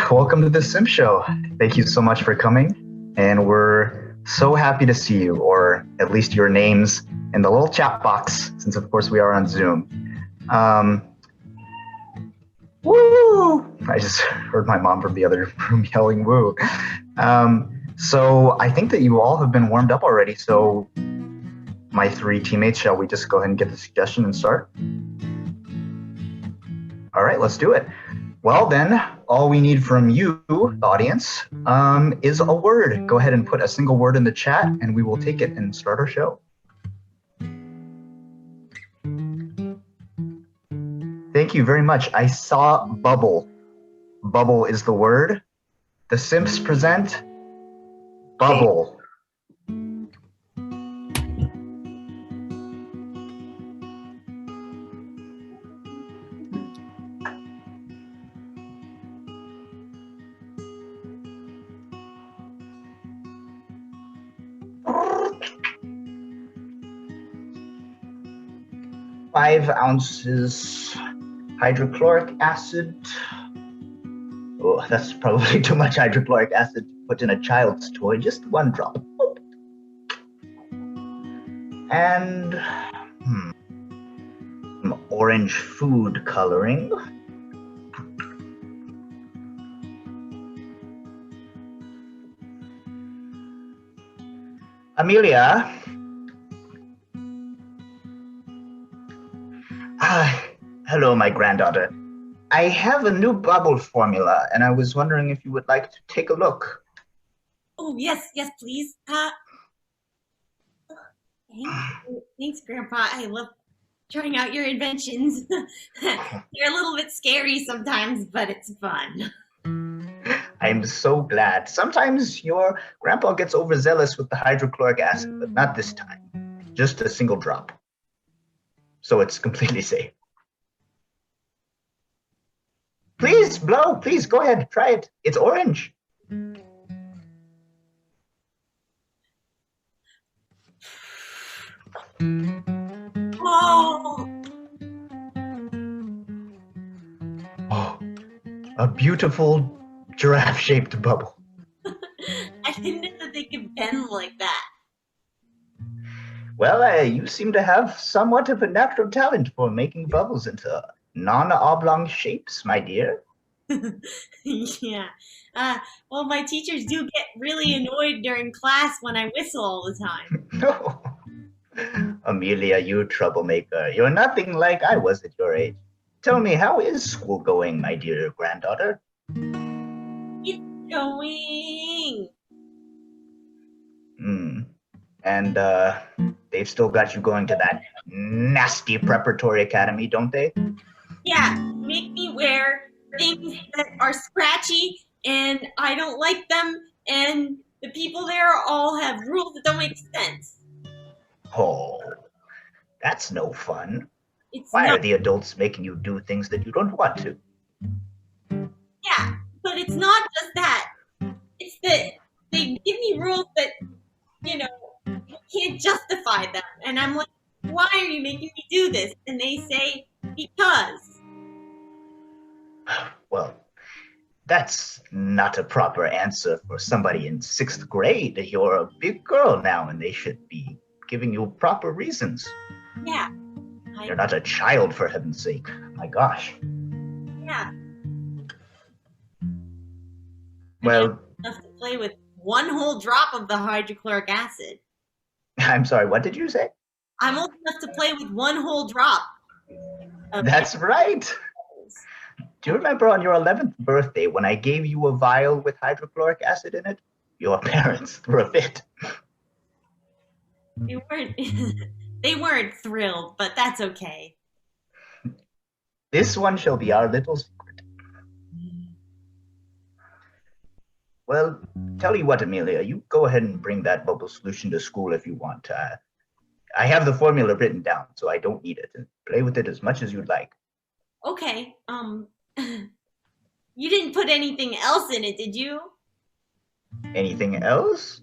Welcome to the SImps Show. Thank you so much for coming, and we're so happy to see you, or at least your names in the little chat box, since of course we are on Zoom. Woo! I just heard my mom from the other room yelling woo. So I think that you all have been warmed up already, so my three teammates, shall we just go ahead and get the suggestion and start? All right, let's do it. Well then, all we need from you, the audience, is a word. Go ahead and put a single word in the chat and we will take it and start our show. Thank you very much. I saw bubble. Bubble is the word. The Simps present bubble. 5 ounces hydrochloric acid. Oh, that's probably too much hydrochloric acid to put in a child's toy. Just 1 drop. And some orange food coloring. Amelia. Hello, my granddaughter. I have a new bubble formula, and I was wondering if you would like to take a look. Oh, yes, please. Thanks, Grandpa. I love trying out your inventions. They're a little bit scary sometimes, but it's fun. I'm so glad. Sometimes your grandpa gets overzealous with the hydrochloric acid, but not this time. Just a single drop. So it's completely safe. Please blow, please go ahead, try it. It's orange. Oh, a beautiful giraffe-shaped bubble. I didn't know that they could bend like that. Well, you seem to have somewhat of a natural talent for making bubbles into non-oblong shapes, my dear. Yeah. Well, my teachers do get really annoyed during class when I whistle all the time. No. Amelia, you troublemaker. You're nothing like I was at your age. Tell me, how is school going, my dear granddaughter? It's going. And they've still got you going to that nasty preparatory academy, don't they? Yeah, make me wear things that are scratchy and I don't like them, and the people there all have rules that don't make sense. Oh, that's no fun. It's Why not. are the adults making you do things that you don't want to? Yeah, but it's not just that. It's that they give me rules that, you can't justify them. And I'm like, why are you making me do this? And they say, because. Well, that's not a proper answer for somebody in 6th grade. You're a big girl now, and they should be giving you proper reasons. Yeah. You're not a child, for heaven's sake. My gosh. Yeah. Well, enough to play with 1 whole drop of the hydrochloric acid. I'm sorry, what did you say? I'm old enough to play with 1 whole drop. That's right. Do you remember on your 11th birthday when I gave you a vial with hydrochloric acid in it? Your parents threw a fit. They weren't thrilled, but that's okay. This one shall be our little secret. Well, tell you what, Amelia, you go ahead and bring that bubble solution to school if you want. I have the formula written down, so I don't need it. Play with it as much as you'd like. Okay. You didn't put anything else in it, did you? Anything else?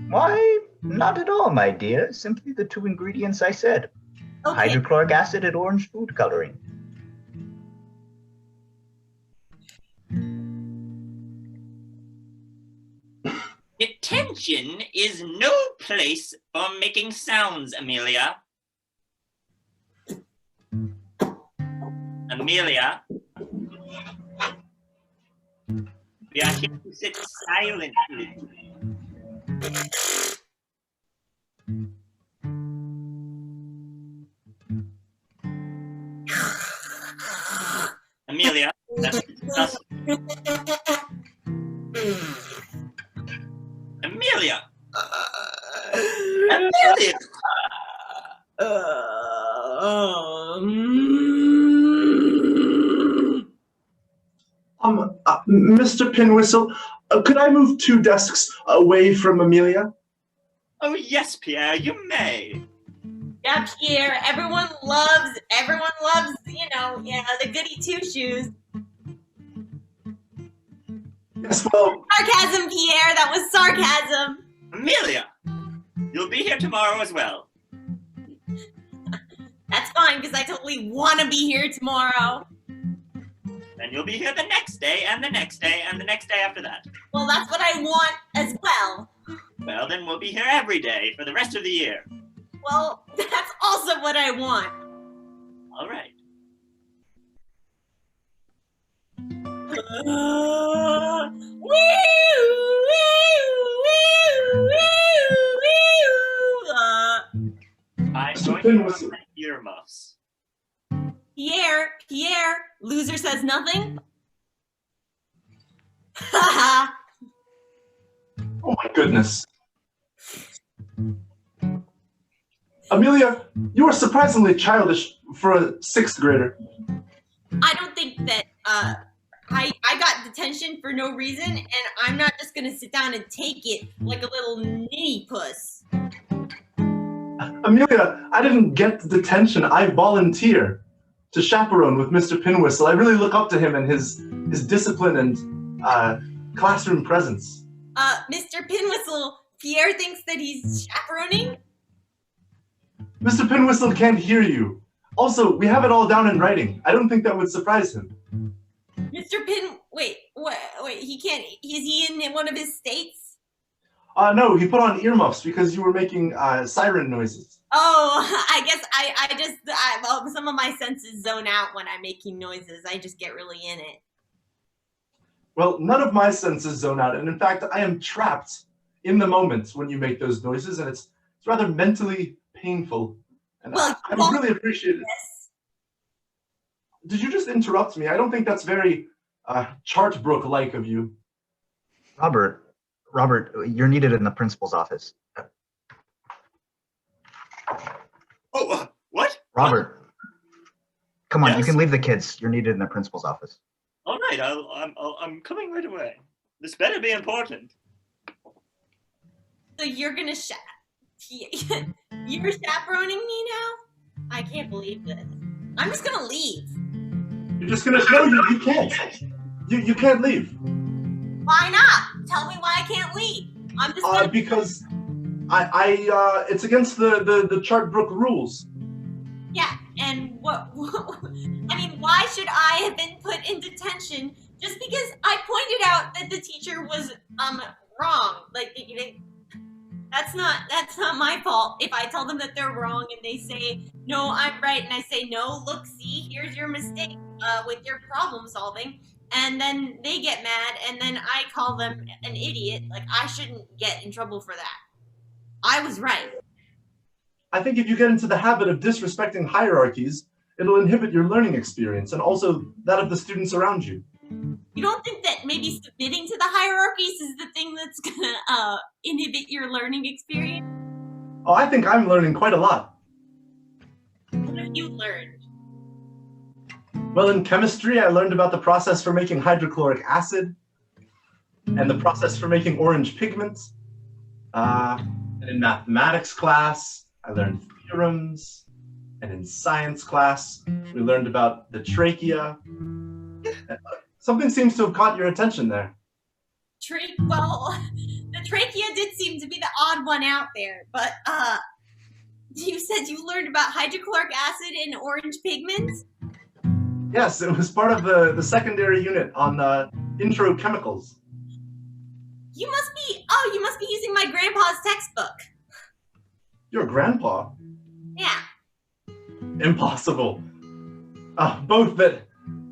Why, not at all, my dear. Simply the 2 ingredients I said. Okay. Hydrochloric acid and orange food coloring. kitchen is no place for making sounds, Amelia. Amelia. We are here to sit silently. Amelia, that's disgusting. Amelia! Amelia! Mr. Pinwhistle, could I move 2 desks away from Amelia? Oh, yes, Pierre, you may. Yeah, Pierre, everyone loves, you know, yeah, the goody two-shoes. Yes, well... Sarcasm, Pierre, that was sarcasm. Amelia, you'll be here tomorrow as well. That's fine, because I totally want to be here tomorrow. Then you'll be here the next day, and the next day, and the next day after that. Well, that's what I want as well. Well, then we'll be here every day for the rest of the year. Well, that's also what I want. All right. I'm going to use my earmuffs. Pierre, loser says nothing? Haha. Oh my goodness. Amelia, you are surprisingly childish for a 6th grader. I don't think that I got detention for no reason, and I'm not just gonna sit down and take it like a little ninny puss. Amelia, I didn't get the detention. I volunteer to chaperone with Mr. Pinwhistle. I really look up to him and his discipline and classroom presence. Mr. Pinwhistle, Pierre thinks that he's chaperoning? Mr. Pinwhistle can't hear you. Also, we have it all down in writing. I don't think that would surprise him. Mr. Wait, he can't, is he in one of his states? No, he put on earmuffs because you were making siren noises. Oh, I guess well, some of my senses zone out when I'm making noises. I just get really in it. Well, none of my senses zone out, and in fact, I am trapped in the moment when you make those noises, and it's rather mentally painful. And well, I really appreciate it. Yes. Did you just interrupt me? I don't think that's very Chartbrook-like of you. Robert, you're needed in the principal's office. Oh, what? Robert, come on, Yes? you can leave the kids. You're needed in the principal's office. All right, I'm coming right away. This better be important. So you're gonna you're chaperoning me now? I can't believe this. I'm just gonna leave. You're just gonna no, you can't. You can't leave. Why not? Tell me why I can't leave. I'm just gonna Because it's against the Chartbrook rules. Yeah, and what I mean, why should I have been put in detention just because I pointed out that the teacher was wrong? Like that's not my fault. If I tell them that they're wrong and they say no, I'm right, and I say no, look, see, here's your mistake with your problem solving, and then they get mad, and then I call them an idiot. Like I shouldn't get in trouble for that. I was right. I think if you get into the habit of disrespecting hierarchies, it'll inhibit your learning experience and also that of the students around you. You don't think that maybe submitting to the hierarchies is the thing that's gonna inhibit your learning experience? Oh, I think I'm learning quite a lot. What have you learned? Well, in chemistry, I learned about the process for making hydrochloric acid and the process for making orange pigment. And in mathematics class, I learned theorems. And in science class, we learned about the trachea. Something seems to have caught your attention there. Well, the trachea did seem to be the odd one out there, but you said you learned about hydrochloric acid and orange pigments? Yes, it was part of the secondary unit on intro chemicals. You must be using my grandpa's textbook. Your grandpa? Yeah. Impossible. Both that,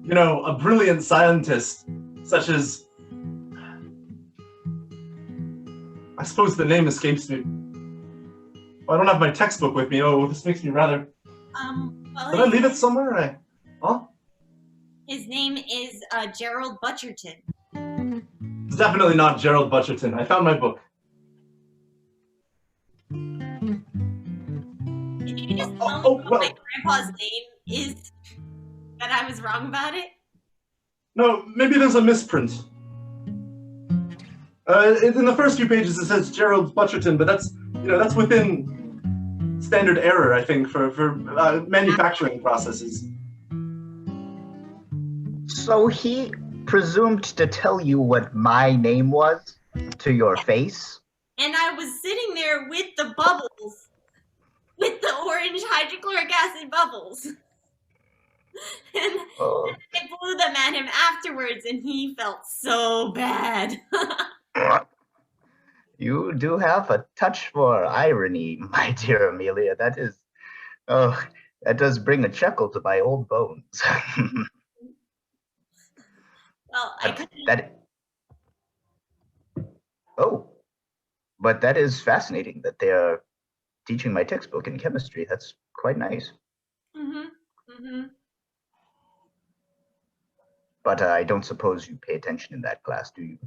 a brilliant scientist, such as... I suppose the name escapes me. Oh, I don't have my textbook with me. Oh, this makes me rather... Well, Did I leave it somewhere? Huh? His name is Gerald Butcherton. It's definitely not Gerald Butcherton. I found my book. Did you just tell me what well. my grandpa's name is? That I was wrong about it? No, maybe there's a misprint. In the first few pages it says Gerald Butcherton, but that's within standard error, I think, for manufacturing processes. So he presumed to tell you what my name was to your face? And I was sitting there with the bubbles. With the orange hydrochloric acid bubbles. And I blew them at him afterwards, and he felt so bad. You do have a touch for irony, my dear Amelia. That does bring a chuckle to my old bones. Well, I couldn't. But that is fascinating that they are teaching my textbook in chemistry. That's quite nice. But I don't suppose you pay attention in that class, do you?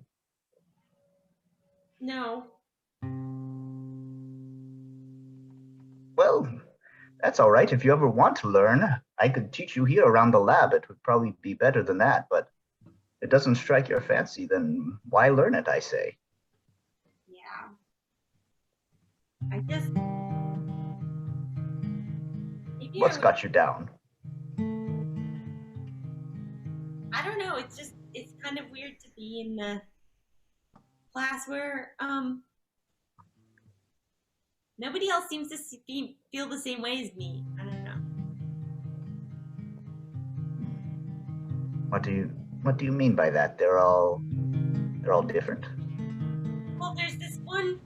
No. Well, that's all right. If you ever want to learn, I could teach you here around the lab. It would probably be better than that, but if it doesn't strike your fancy, then why learn it, I say? Yeah. Maybe What's got you down? I don't know. It's kind of weird to be in the class where nobody else seems to feel the same way as me. I don't know. What do you mean by that? They're all different. Well, there's this one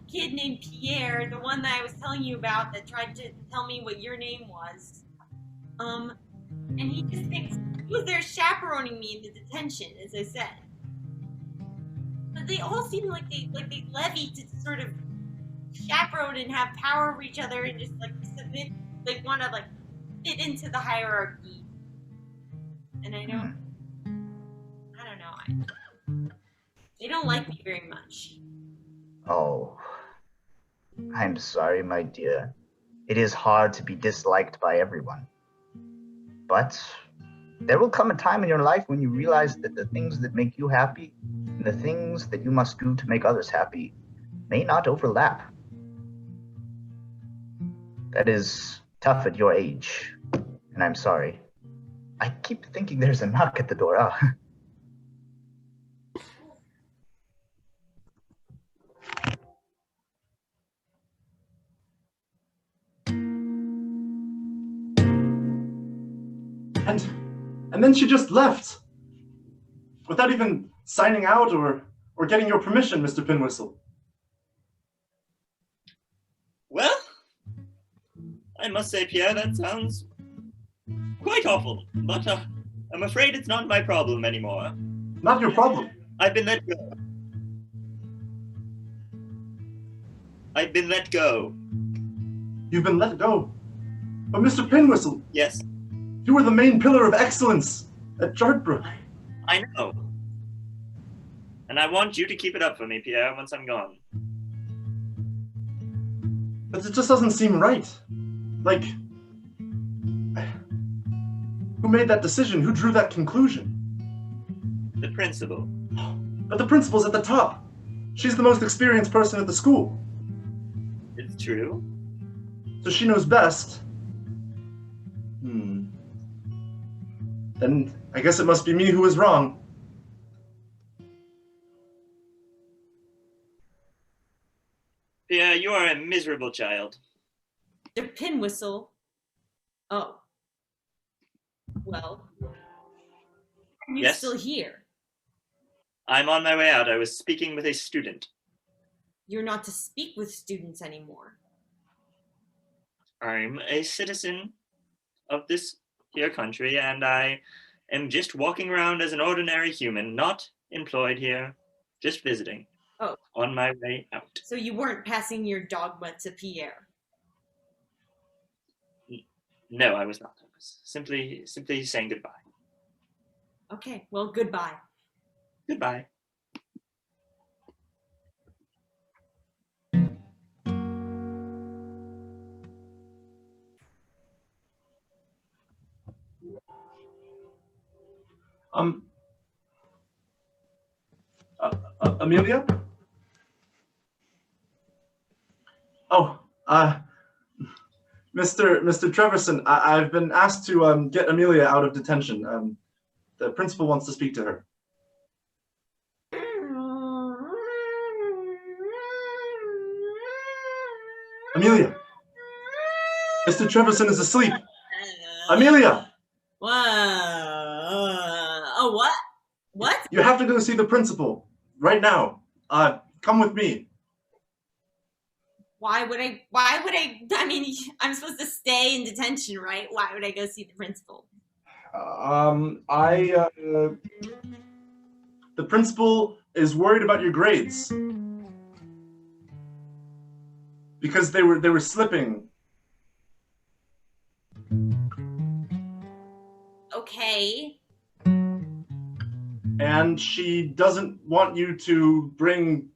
kid named Pierre, the one that I was telling you about, that tried to tell me what your name was. And he just thinks he was there chaperoning me into detention, as I said. But they all seem like they levy to sort of chaperone and have power over each other and just submit, want to fit into the hierarchy. And I don't know. They don't like me very much. Oh, I'm sorry, my dear. It is hard to be disliked by everyone. But there will come a time in your life when you realize that the things that make you happy and the things that you must do to make others happy may not overlap. That is tough at your age, and I'm sorry. I keep thinking there's a knock at the door. Oh. And then she just left, without even signing out or getting your permission, Mr. Pinwhistle. Well, I must say, Pierre, that sounds quite awful, but I'm afraid it's not my problem anymore. Not your problem. I've been let go. I've been let go. You've been let go. But Mr. Pinwhistle. Yes. You were the main pillar of excellence at Chartbrook. I know. And I want you to keep it up for me, Pierre, once I'm gone. But it just doesn't seem right. Who made that decision? Who drew that conclusion? The principal. But the principal's at the top. She's the most experienced person at the school. It's true. So she knows best. Then I guess it must be me who was wrong. Pierre, you are a miserable child. The Pinwhistle. Oh. Well. Are you Yes? still here? I'm on my way out. I was speaking with a student. You're not to speak with students anymore. I'm a citizen of this here country, and I am just walking around as an ordinary human, not employed here, just visiting. Oh. On my way out. So you weren't passing your dogma to Pierre? No, I was not. I was simply saying goodbye. Okay, well, goodbye. Goodbye. Amelia? Oh, Mr. Treverson, I've been asked to get Amelia out of detention. The principal wants to speak to her. Amelia! Mr. Treverson is asleep. Amelia! Oh, what? What? You have to go see the principal right now. Come with me. Why would I, I mean, I'm supposed to stay in detention, right? Why would I go see the principal? The principal is worried about your grades. Because they were slipping. Okay. And she doesn't want you to bring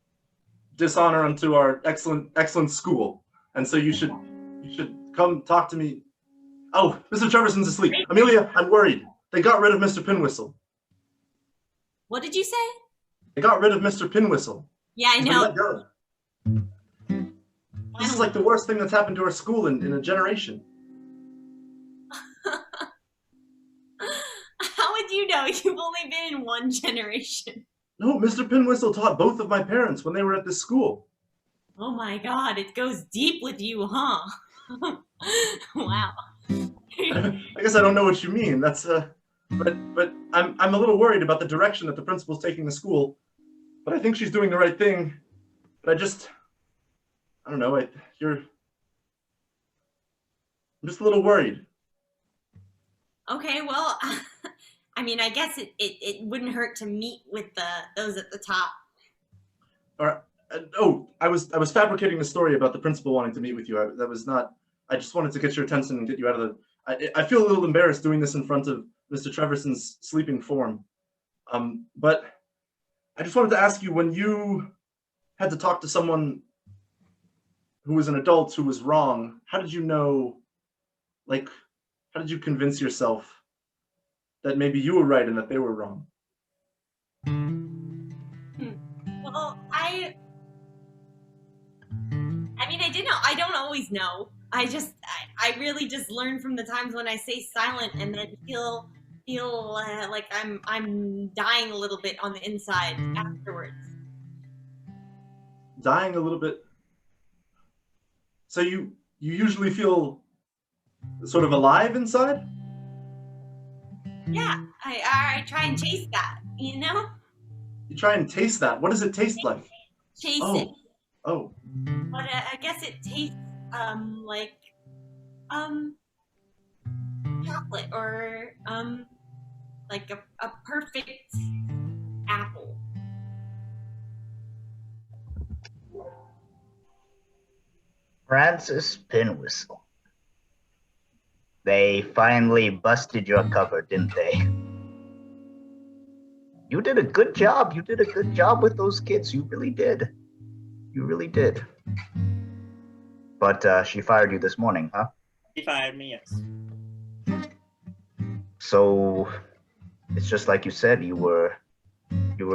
dishonor onto our excellent school. And so you should come talk to me. Oh, Mr. Treverson's asleep. Amelia, I'm worried. They got rid of Mr. Pinwhistle. What did you say? They got rid of Mr. Pinwhistle. Yeah, I know. This is like the worst thing that's happened to our school in a generation. How would you know? You've only been in one generation. No, Mr. Pinwhistle taught both of my parents when they were at this school. Oh my god, it goes deep with you, huh? Wow. I guess I don't know what you mean. That's but I'm a little worried about the direction that the principal's taking the school. But I think she's doing the right thing. But I don't know. I'm just a little worried. Okay, well, I mean, I guess it wouldn't hurt to meet with those at the top. All right. I was fabricating a story about the principal wanting to meet with you. I just wanted to get your attention and get you out of the. I feel a little embarrassed doing this in front of Mr. Treverson's sleeping form. But I just wanted to ask you, when you had to talk to someone who was an adult who was wrong, how did you know, how did you convince yourself that maybe you were right and that they were wrong? Well, I mean, I don't always know. I really just learn from the times when I say silent and then feel like I'm dying a little bit on the inside afterwards. Dying a little bit. So you usually feel sort of alive inside? Yeah, I try and chase that, you know? You try and taste that. What does it taste like? Chase it. Oh. But I guess it tastes like chocolate or like a perfect apple. Francis Pinwhistle. They finally busted your cover, didn't they? You did a good job. You did a good job with those kids. You really did. You really did. But she fired you this morning, huh? She fired me, yes. So it's just like you said, you were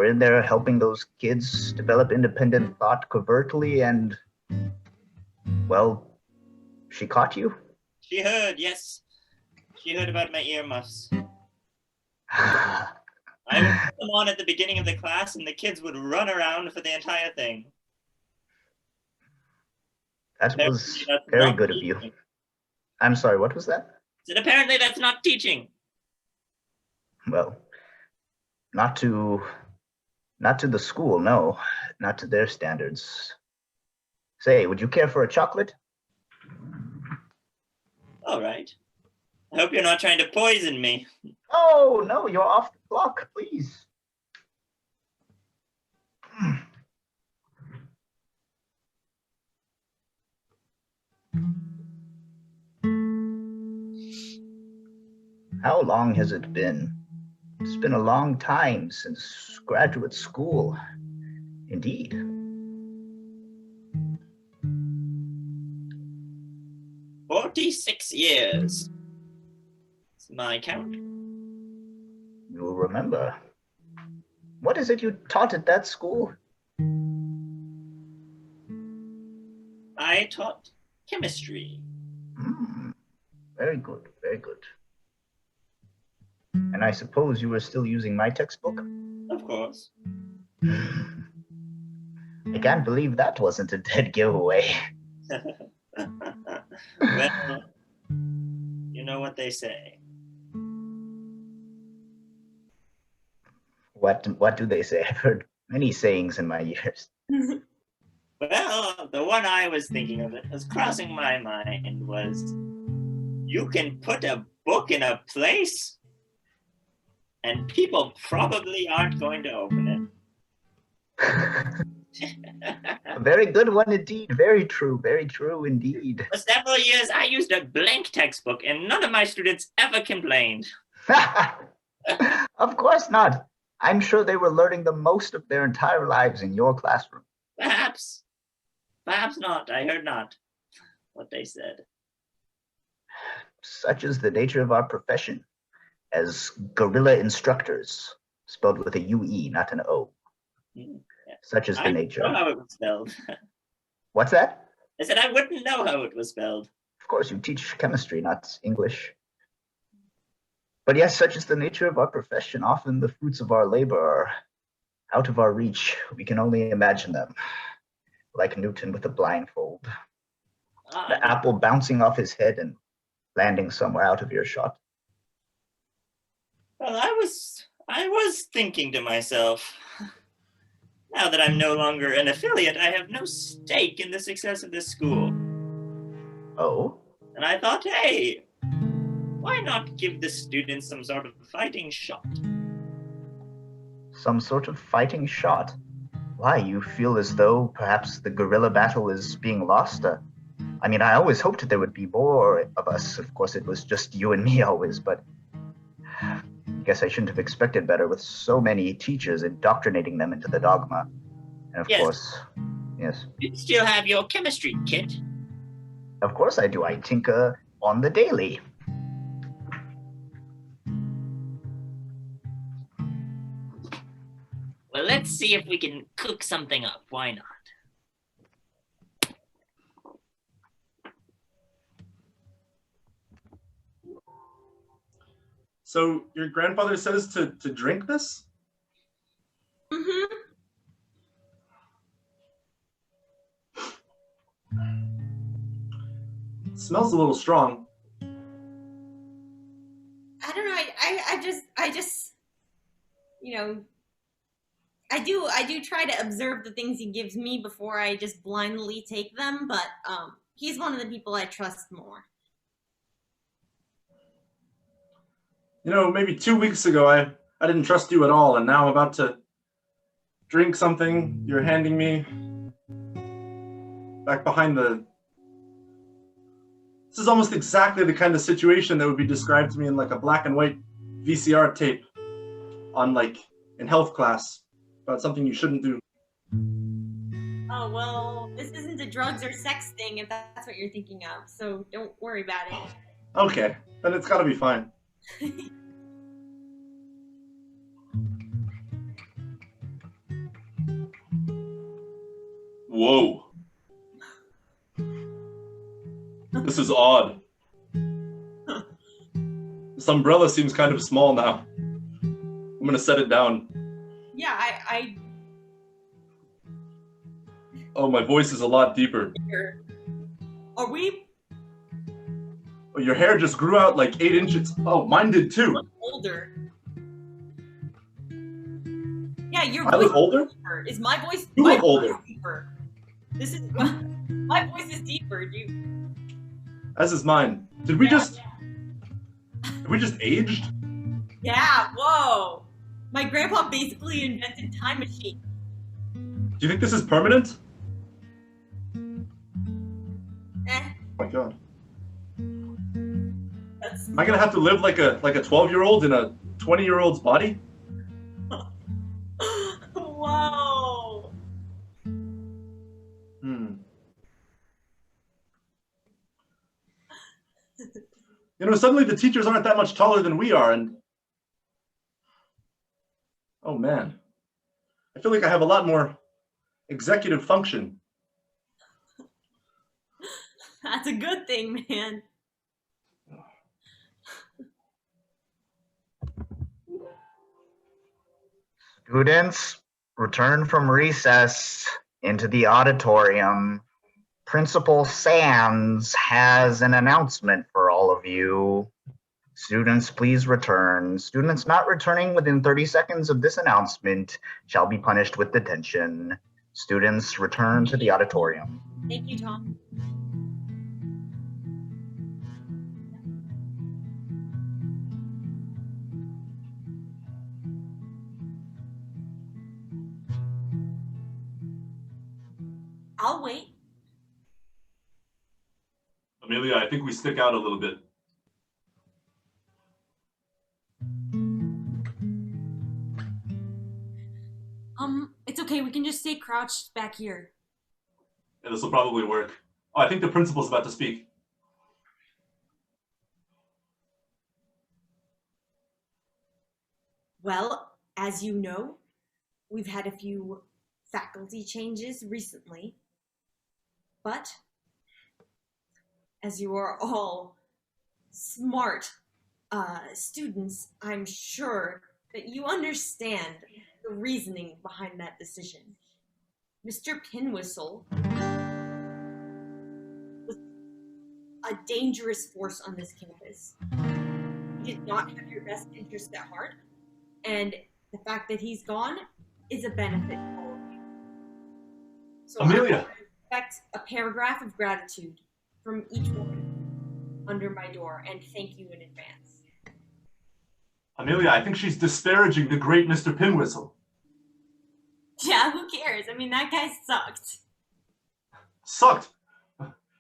in there helping those kids develop independent thought covertly, and well, she caught you? She heard, yes. She heard about my earmuffs. I would put them on at the beginning of the class, and the kids would run around for the entire thing. That was very good of you. I'm sorry, what was that? And apparently that's not teaching. Well, not to Not to the school, no. Not to their standards. Say, would you care for a chocolate? All right. I hope you're not trying to poison me. Oh, no, you're off the clock, please. How long has it been? It's been a long time since graduate school. Indeed. $46 It's my count. You'll remember. What is it you taught at that school? I taught chemistry. Very good, very good. And I suppose you were still using my textbook? Of course. I can't believe that wasn't a dead giveaway. Well, you know what they say. What do they say? I've heard many sayings in my years. Well, the one I was thinking of that was crossing my mind was, you can put a book in a place and people probably aren't going to open it. A very good one indeed. Very true indeed. For several years, I used a blank textbook and none of my students ever complained. Of course not. I'm sure they were learning the most of their entire lives in your classroom. Perhaps. Perhaps not. I heard not what they said. Such is the nature of our profession as guerrilla instructors, spelled with a UE, not an O. Yeah. Such is the nature. I don't know how it was spelled. What's that? I said I wouldn't know how it was spelled. Of course, you teach chemistry, not English. But yes, such is the nature of our profession. Often the fruits of our labor are out of our reach. We can only imagine them, like Newton with a blindfold. The apple bouncing off his head and landing somewhere out of earshot. Well, I was thinking to myself, now that I'm no longer an affiliate, I have no stake in the success of this school. Oh? And I thought, hey, why not give the students some sort of fighting shot? Some sort of fighting shot? Why, you feel as though perhaps the guerrilla battle is being lost? I mean, I always hoped there would be more of us. Of course, it was just you and me always, but I guess I shouldn't have expected better with so many teachers indoctrinating them into the dogma. And of course, yes. You still have your chemistry kit. Of course I do. I tinker on the daily. Well, let's see if we can cook something up. Why not? So your grandfather says to drink this? Mm-hmm. It smells a little strong. I don't know. I just, you know, I do try to observe the things he gives me before I just blindly take them, but he's one of the people I trust more. You know, maybe 2 weeks ago, I didn't trust you at all, and now I'm about to drink something you're handing me back behind the... This is almost exactly the kind of situation that would be described to me in like a black and white VCR tape on like in health class about something you shouldn't do. Oh, well, this isn't a drugs or sex thing if that's what you're thinking of, so don't worry about it. Okay, then it's gotta be fine. Whoa. This is odd. This umbrella seems kind of small now. I'm gonna set it down. Yeah, I Oh, my voice is a lot deeper. Are we Oh, your hair just grew out like 8 inches. Oh, mine did too. older? Yeah, your I voice look older? is deeper. Is my voice? You my look voice older. is deeper. This is my voice is deeper. You. As is mine. Did we just aged? Yeah. Whoa. My grandpa basically invented time machine. Do you think this is permanent? Eh. Oh my god. That's. Am I gonna have to live like a 12-year-old in a 20-year-old's body? Whoa. You know, suddenly the teachers aren't that much taller than we are, and oh man, I feel like I have a lot more executive function. That's a good thing, man. Students, return from recess into the auditorium. Principal Sands has an announcement for all of you. Students, please return. Students not returning within 30 seconds of this announcement shall be punished with detention. Students, return to the auditorium. Thank you, Tom. I'll wait. Amelia, I think we stick out a little bit. It's okay. We can just stay crouched back here. Yeah, this will probably work. Oh, I think the principal's about to speak. Well, as you know, we've had a few faculty changes recently, but as you are all smart students, I'm sure that you understand the reasoning behind that decision. Mr. Pinwhistle was a dangerous force on this campus. He did not have your best interest at heart, and the fact that he's gone is a benefit for all of you. So Amelia! I expect a paragraph of gratitude from each one under my door, and thank you in advance. Amelia, I think she's disparaging the great Mr. Pinwhistle. Yeah, who cares? I mean, that guy sucked. Sucked.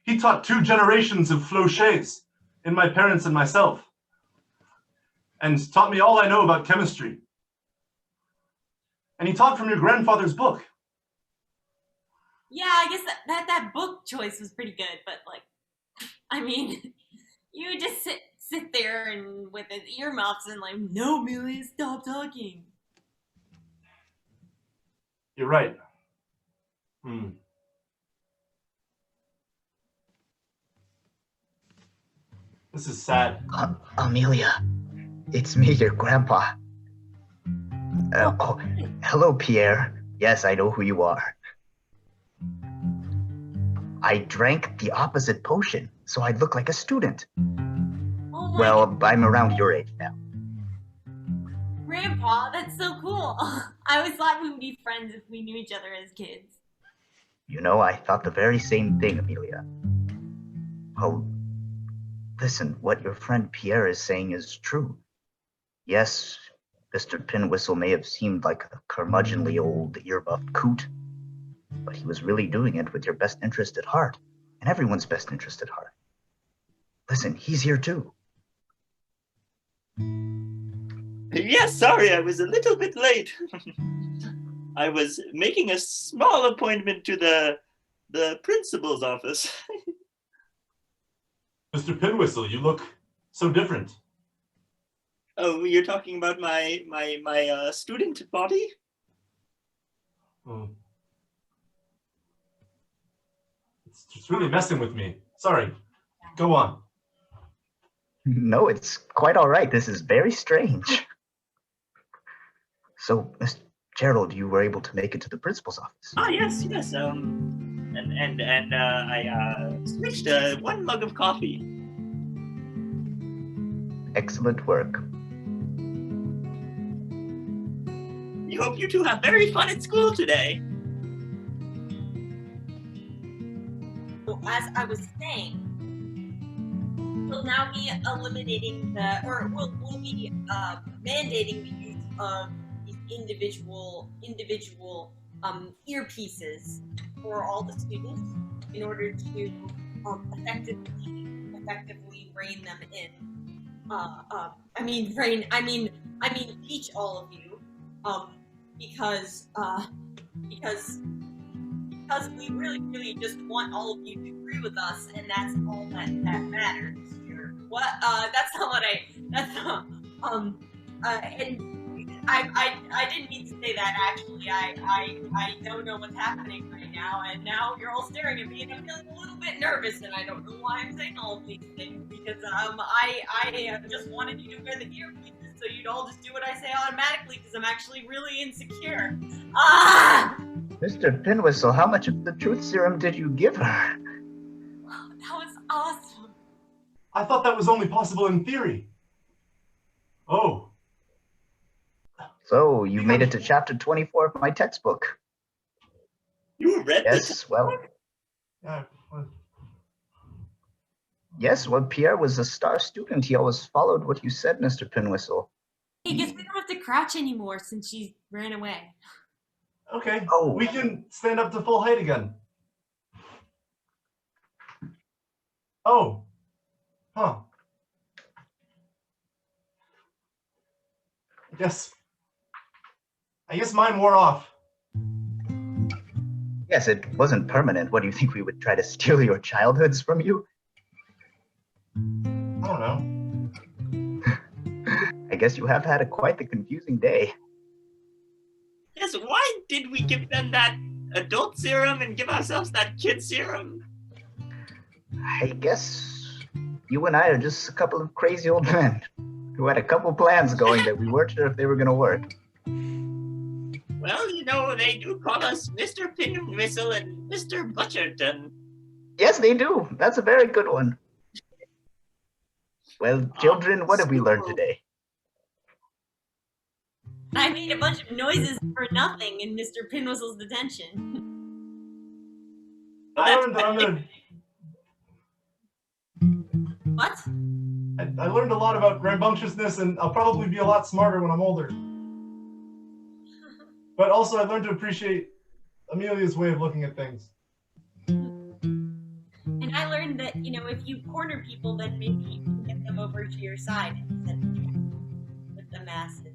He taught 2 generations of flochets in my parents and myself, and taught me all I know about chemistry. And he taught from your grandfather's book. Yeah, I guess that book choice was pretty good, but like, I mean, you just sit there and with his earmuffs and like, no, Amelia, stop talking. You're right. This is sad. Amelia, it's me, your grandpa. Oh, hello, Pierre. Yes, I know who you are. I drank the opposite potion, so I'd look like a student. Oh my Well, I'm around your age now. Grandpa, that's so cool. I always thought we would be friends if we knew each other as kids. You know, I thought the very same thing, Amelia. Oh, listen, what your friend Pierre is saying is true. Yes, Mr. Pinwhistle may have seemed like a curmudgeonly old ear-buffed coot, but he was really doing it with your best interest at heart, and everyone's best interest at heart. Listen, he's here too. Yes, sorry, I was a little bit late. I was making a small appointment to the principal's office. Mr. Pinwhistle, you look so different. Oh, you're talking about my student body? It's just really messing with me. Sorry. Go on. No, it's quite all right. This is very strange. So, Mr. Gerald, you were able to make it to the principal's office. Ah, yes. And I switched 1 mug of coffee. Excellent work. We hope you two have very fun at school today. So as I was saying, we'll now be eliminating we'll be mandating the use of these individual earpieces for all the students in order to effectively rein them in. I mean teach all of you, because we really just want all of you to agree with us, and that's all that matters here. What? That's not what and I didn't mean to say that, actually. I don't know what's happening right now, and now you're all staring at me, and I'm feeling a little bit nervous, and I don't know why I'm saying all of these things, because I just wanted you to wear the earpieces so you'd all just do what I say automatically, because I'm actually really insecure. Mr. Pinwhistle, how much of the truth serum did you give her? That was awesome. I thought that was only possible in theory. Oh. So, you made it to chapter 24 of my textbook. You read Yes, well... Yes, well, Pierre was a star student. He always followed what you said, Mr. Pinwhistle. I guess we don't have to crouch anymore since she ran away. Okay, Oh. We can stand up to full height again. Oh. Huh. I guess mine wore off. Yes, it wasn't permanent. What, do you think we would try to steal your childhoods from you? I don't know. I guess you have had quite the confusing day. Yes, why did we give them that adult serum and give ourselves that kid serum? I guess you and I are just a couple of crazy old men who had a couple plans going that we weren't sure if they were going to work. Well, you know, they do call us Mr. Pinwhistle and Mr. Butcherton. Yes, they do. That's a very good one. Well, children, what have we learned today? I made a bunch of noises for nothing in Mr. Pinwhistle's detention. I learned that I'm gonna... What? I learned a lot about rambunctiousness, and I'll probably be a lot smarter when I'm older. But also, I learned to appreciate Amelia's way of looking at things. And I learned that, you know, if you corner people, then maybe you can get them over to your side instead of with the masses.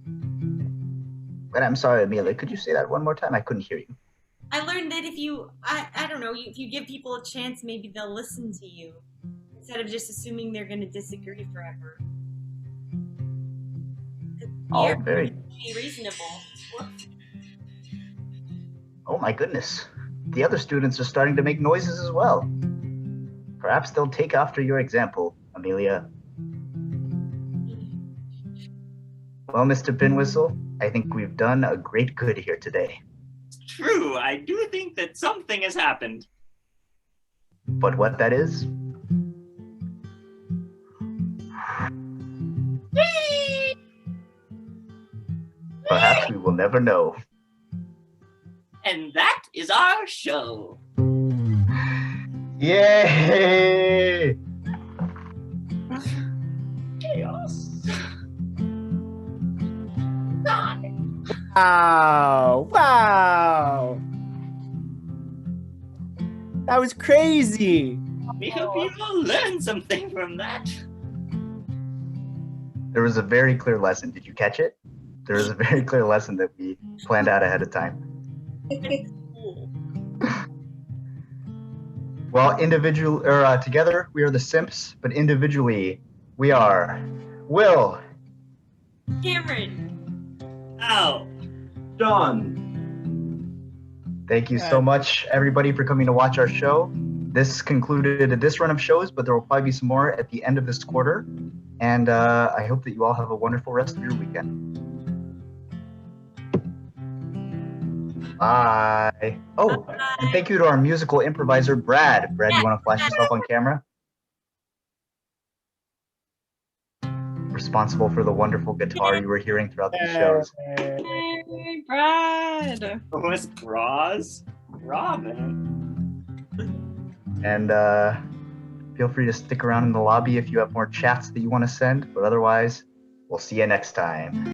But I'm sorry, Amelia, could you say that one more time? I couldn't hear you. I learned that if you, I don't know, if you give people a chance, maybe they'll listen to you instead of just assuming they're going to disagree forever. Oh, very reasonable. Oh my goodness. The other students are starting to make noises as well. Perhaps they'll take after your example, Amelia. Well, Mr. Pinwhistle, I think we've done a great good here today. True, I do think that something has happened. But what that is? Perhaps we will never know. And that is our show. Yay! Chaos. Wow! That was crazy! We hope you all learned something from that. There was a very clear lesson. Did you catch it? There was a very clear lesson that we planned out ahead of time. Well, together we are the Simps, but individually we are Will, Cameron, Ow. John. Thank you so much, everybody, for coming to watch our show. This concluded this run of shows, but there will probably be some more at the end of this quarter. And I hope that you all have a wonderful rest of your weekend. Bye. Oh, and thank you to our musical improviser, Brad. Brad, you want to flash yourself on camera? Responsible for the wonderful guitar you were hearing throughout these shows. Yay, Brad. It was Bras Robin. And feel free to stick around in the lobby if you have more chats that you want to send. But otherwise, we'll see you next time.